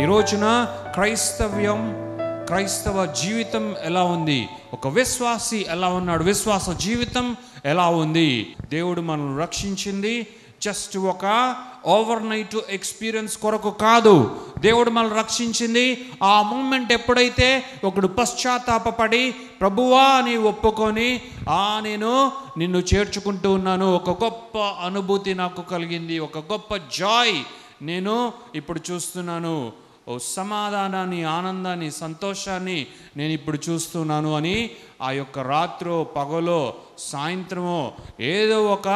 రోజున క్రైస్తవ జీవితం ఎలా ఉంది, ఒక విశ్వాసి ఎలా ఉన్నాడు, విశ్వాస జీవితం ఎలా ఉంది? దేవుడు మనల్ని రక్షించింది జస్ట్ ఒక ఓవర్ నైట్ ఎక్స్పీరియన్స్ కొరకు కాదు. దేవుడు మనల్ని రక్షించింది ఆ మూమెంట్ ఎప్పుడైతే ఒకడు పశ్చాత్తాపపడి ప్రభువా అని ఒప్పుకొని నేను నిన్ను చేర్చుకుంటూ ఉన్నాను, ఒక గొప్ప అనుభూతి నాకు కలిగింది, ఒక గొప్ప జాయ్ నేను ఇప్పుడు చూస్తున్నాను, ఓ సమాధానాన్ని, ఆనందాన్ని, సంతోషాన్ని నేను ఇప్పుడు చూస్తున్నాను అని ఆ యొక్క రాత్రో పగలో సాయంత్రమో ఏదో ఒక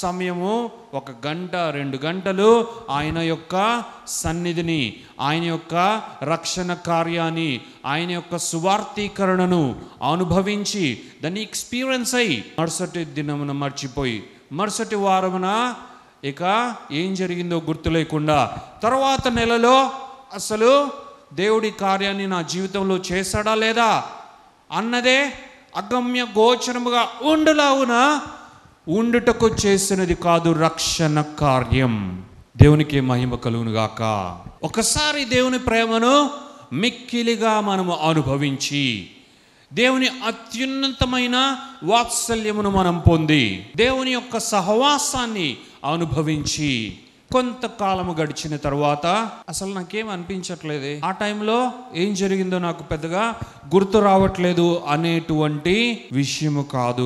సమయము, 1 గంట 2 గంటలు ఆయన యొక్క సన్నిధిని, ఆయన యొక్క రక్షణ కార్యాన్ని, ఆయన యొక్క సువార్తీకరణను అనుభవించి దాన్ని ఎక్స్పీరియన్స్ అయ్యి మరుసటి దినమున మర్చిపోయి మరుసటి వారమున ఇక ఏం జరిగిందో గుర్తు లేకుండా తర్వాత నెలలో అసలు దేవుడి కార్యాన్ని నా జీవితంలో చేశాడా లేదా అన్నదే అగమ్య గోచరముగా ఉండుటకు చేసినది కాదు రక్షణ కార్యం. దేవునికి మహిమ కలుగును గాక. ఒకసారి దేవుని ప్రేమను మిక్కిలిగా మనము అనుభవించి దేవుని అత్యున్నతమైన వాత్సల్యమును మనం పొంది దేవుని యొక్క సహవాసాన్ని అనుభవించి కొంతకాలము గడిచిన తర్వాత అసలు నాకేం అనిపించట్లేదే, ఆ టైంలో ఏం జరిగిందో నాకు పెద్దగా గుర్తు రావట్లేదు అనేటువంటి విషయము కాదు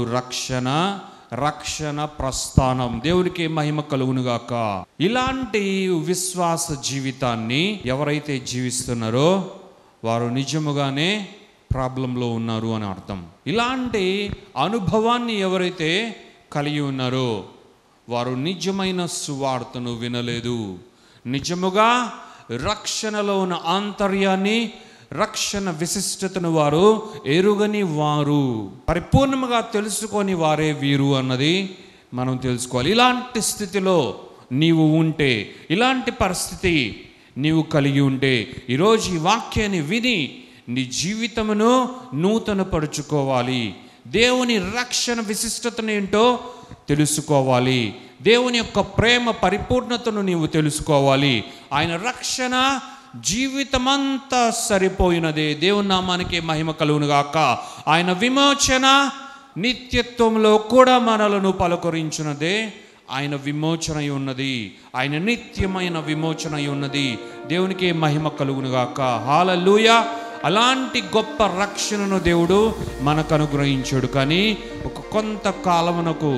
రక్షణ ప్రస్థానం. దేవునికి మహిమ కలుగునుగాక. ఇలాంటి విశ్వాస జీవితాన్ని ఎవరైతే జీవిస్తున్నారో వారు నిజముగానే ప్రాబ్లంలో ఉన్నారు అని అర్థం. ఇలాంటి అనుభవాన్ని ఎవరైతే కలిగి ఉన్నారో వారు నిజమైన సువార్తను వినలేదు, నిజముగా రక్షణలో ఉన్న ఆంతర్యాన్ని, రక్షణ విశిష్టతను వారు ఎరుగని వారు, పరిపూర్ణంగా తెలుసుకొని వారే వీరు అన్నది మనం తెలుసుకోవాలి. ఇలాంటి స్థితిలో నీవు ఉంటే, ఇలాంటి పరిస్థితి నీవు కలిగి ఉంటే ఈరోజు ఈ వాక్యాన్ని విని నీ జీవితమును నూతనపరుచుకోవాలి. దేవుని రక్షణ విశిష్టతను ఏంటో తెలుసుకోవాలి. దేవుని యొక్క ప్రేమ పరిపూర్ణతను నీవు తెలుసుకోవాలి. ఆయన రక్షణ జీవితమంతా సరిపోయినదే. దేవుని నామానికి మహిమ కలుగునుగాక. ఆయన విమోచన నిత్యత్వంలో కూడా మనలను పలకరించినదే. ఆయన విమోచన ఉన్నది, ఆయన నిత్యమైన విమోచన ఉన్నది. దేవునికి మహిమ కలుగునుగాక. హల్లెలూయా. అలాంటి గొప్ప రక్షణను దేవుడు మనకు అనుగ్రహించాడు. కానీ ఒక కొంతకాలమునకు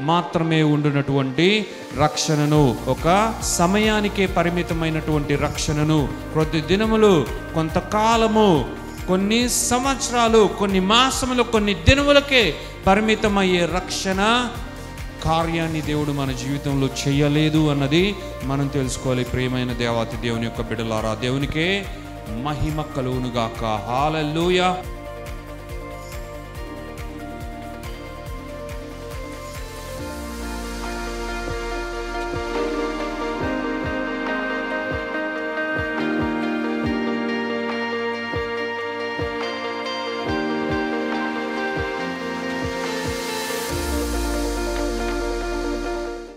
మాత్రమే ఉండినటువంటి రక్షణను, ఒక సమయానికే పరిమితమైనటువంటి రక్షణను, కొద్ది దినములు, కొంతకాలము, కొన్ని సంవత్సరాలు, కొన్ని మాసములు, కొన్ని దినములకే పరిమితమయ్యే రక్షణ కార్యాన్ని దేవుడు మన జీవితంలో చేయలేదు అన్నది మనం తెలుసుకోవాలి. ప్రియమైన దేవాతి దేవుని యొక్క బిడ్డలారా, దేవునికే మహిమ కలుగునుగాక. హల్లెలూయా.